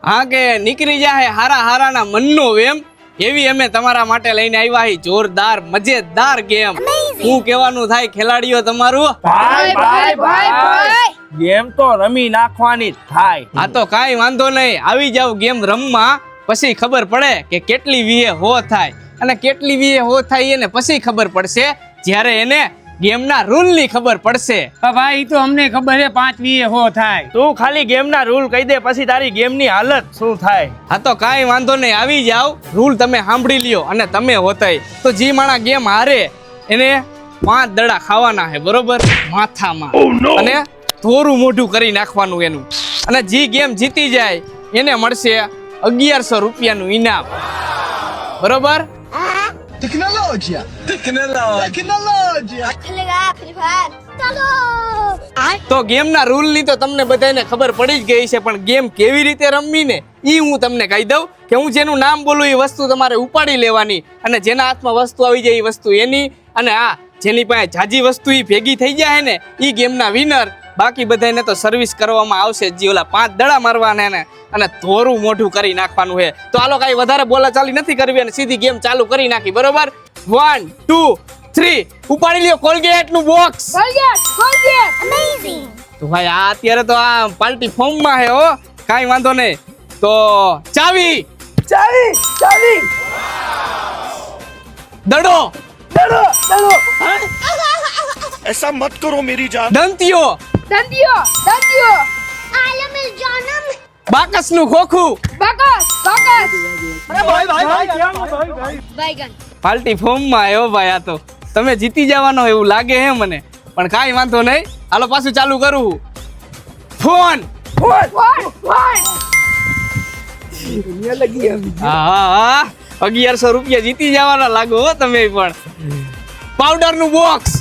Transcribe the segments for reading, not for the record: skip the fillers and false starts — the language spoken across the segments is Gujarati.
હા કે નીકળી જાય હારા હારાના મનનો વેમ એવી અમે તમારા માટે લઈને આવ્યા હી જોરદાર મજેદાર ગેમ. શું કહેવાનું થાય ખેલાડીઓ તમારું? ગેમ તો રમી નાખવાની જ થાય. આ તો કાંઈ વાંધો નહીં, આવી જાવ ગેમ રમવા, પછી ખબર પડે કે કેટલી વીએ હો થાય અને કેટલી વીએ હો થાય એને પછી ખબર પડશે જ્યારે એને ગેમના રૂલ ની ખબર પડશે. ભાઈ તો અમને ખબર છે 5 વીએ હો થાય. તું ખાલી ગેમના રૂલ કહી દે પછી તારી ગેમની હાલત શું થાય. હા તો કાંઈ વાંધો નહીં, આવી જાવ, રૂલ તમે સાંભળી લ્યો અને તમે હોતાય તો જે માણા ગેમ હારે એને 5 દડા ખાવાના છે બરોબર માથામાં અને થોરું મોઢું કરી નાખવાનું એનું, અને જે ગેમ જીતી જાય એને મળશે 1100 રૂપિયાનું ઇનામ બરોબર. તો ગેમના રૂલ ની તો તમને બધાને ખબર પડી જ ગઈ છે, પણ ગેમ કેવી રીતે રમવી ને ઈ હું તમને કહી દઉં કે હું જેનું નામ બોલું એ વસ્તુ તમારે ઉપાડી લેવાની અને જેના હાથમાં વસ્તુ આવી જાય એ વસ્તુ એની, અને આ જેની પાસે જાજી વસ્તુ ઈ ભેગી થઈ જાય ને ઈ ગેમના વિનર. બાકી બધાને તો સર્વિસ કરવામાં આવશે જે ઓલા 5 દડા મારવાના ને અને ધોરું મોઢું કરી નાખવાનું છે. તો હાલો કાંઈ વધારે બોલાચાલી નથી કરવી અને સીધી ગેમ ચાલુ કરી નાખી બરોબર. 1 2 3 ઉપાડી લ્યો કોલગેટ નું બોક્સ. તો ભાઈ આ અત્યારે તો આ પાર્ટી ફોર્મ માં છે હો, કાંઈ વાંધો નહીં. તો ચાવી દડો ऐसा मत करो मेरी जान. દંતિયો બાકસ નું ખોખું. પાર્ટી ફોર્મ માં આવ્યો ભાઈ, આ તો તમે જીતી જવાનો એવું લાગે હે મને, પણ કાંઈ વાંધો નહીં. હાલો પાછું ચાલુ કરું. ફોન. હા 1100 રૂપિયા જીતી જવાના લાગો હો તમે પણ. પાવડર નું બોક્સ.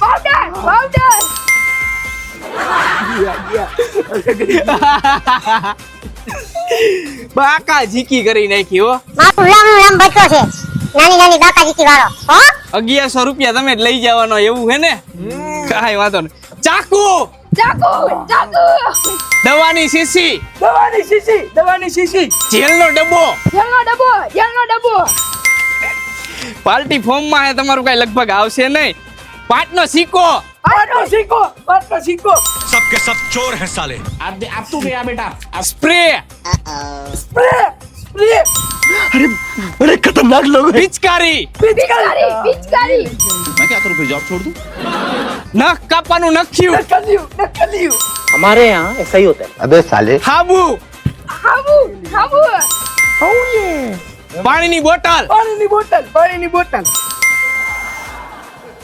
બાકા ઝીકી કરી નાખી હો. મારું બચ્ચો છે નાની બાકા જીતી વાળો હો. 1100 રૂપિયા તમે જ લઈ જવાનો એવું હે ને? કાંઈ વાંધો નહીં. ચાકુ. દવાની શીશી. જેલનો ડબ્બો. પાર્ટી ફોર્મ માં હે તમારું કઈ લગભગ આવશે નહીં. પાટનો સિક્કો. सब के सब चोर हैं साले. સ્પ્રે. अरे खतरनाक लोग हैं. પિચકારી. मैं क्या करूं फिर जॉब छोड़ दूं? નખ કાપવાનું નખ્યું. हमारे यहाँ ऐसा ही होता है. अबे साले હાબુ. પાણીની બોટલ.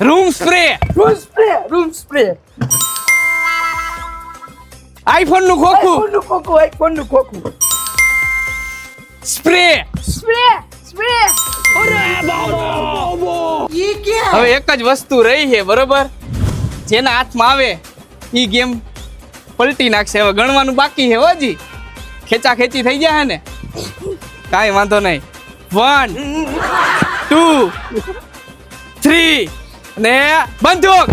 Room spray. આઈફોન નું ખોખું. સ્પ્રે. હવે એક જ વસ્તુ રહી છે બરોબર, જેના હાથમાં આવે ઈ ગેમ પલટી નાખશે. હવે ગણવાનું બાકી છે હજી, ખેંચા ખેંચી થઈ જાય ને કાંઈ વાંધો નહીં. 1 2 3 ને બંદૂક.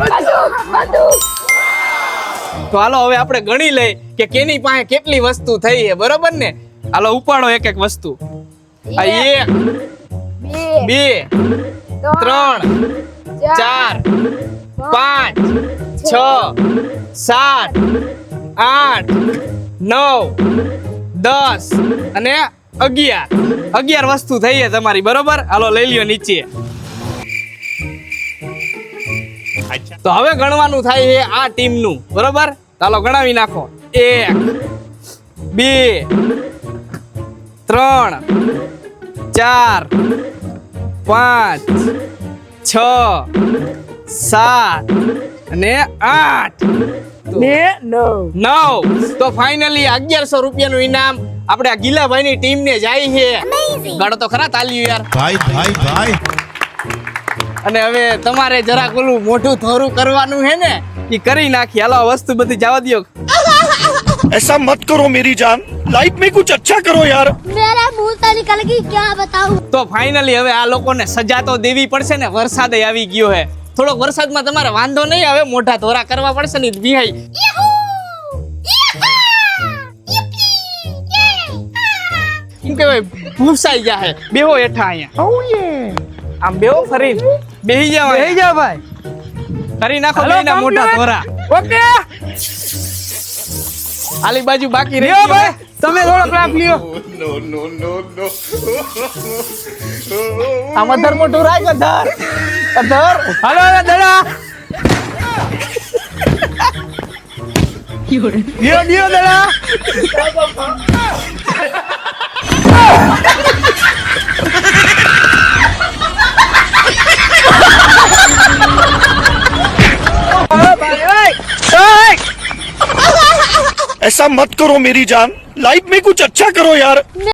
તો હાલો હવે આપણે ગણી લઈ કે કેની પાસે કેટલી વસ્તુ થઈ છે બરોબર ને. હાલો ઉપાડો એક એક વસ્તુ. આ 1 2 3 4 5 6 7 8 9 10 અને 11 વસ્તુ થઈ છે તમારી બરોબર. હાલો લઈ લ્યો નીચે. તો હવે ગણવાનું થાય છે આ ટીમ નું બરોબર. ચાલો ગણાવી નાખો. 1 2 3 4 5 6 7 અને 8 ને 9. તો ફાઇનલી 1100 રૂપિયાનું ઇનામ આપણે આ ગીલાભાઈની ટીમ ને જાય છે. ગણો તો ખરા તાલીઓ યાર. भाई અને હવે તમારે જરાક ઓલું મોઢું થોરું કરવાનું છે ને એ કરી નાખી. હાલો વસ્તુ બધી જવા દો. ऐसा मत करो मेरी जान. लाइफ में कुछ अच्छा करो यार. मेरा मुंह से निकल गई क्या बताऊं. તો ફાઇનલી હવે આ લોકોને સજા તો દેવી પડશે ને. વરસાદ આવી ગયો છે, થોડોક વરસાદમાં તમારે વાંધો નહીં આવે, મોઢા ધોરા કરવા પડશે ને વિહાઈ. ભૂસાઈ જાહે. બેહો હેઠા અહીંયા. આમ બેહો ફરીને બેહી જાવ બેહી અહીંયા. જાઓ ભાઈ. કરી નાખો હાલો, બેયના મોટા complete. ધોરા. ઓકે આલી બાજુ બાકી રહી લ્યો ગયું હે. ભાઈ તમે થોડો ક્લાપ લ્યો. આમાં ધર મોટું રાખ ધર. ધર. હાલો હવે દડા લ્યો લ્યો દડા. ऐसा मत करो मेरी जान लाइफ में कुछ अच्छा करो यार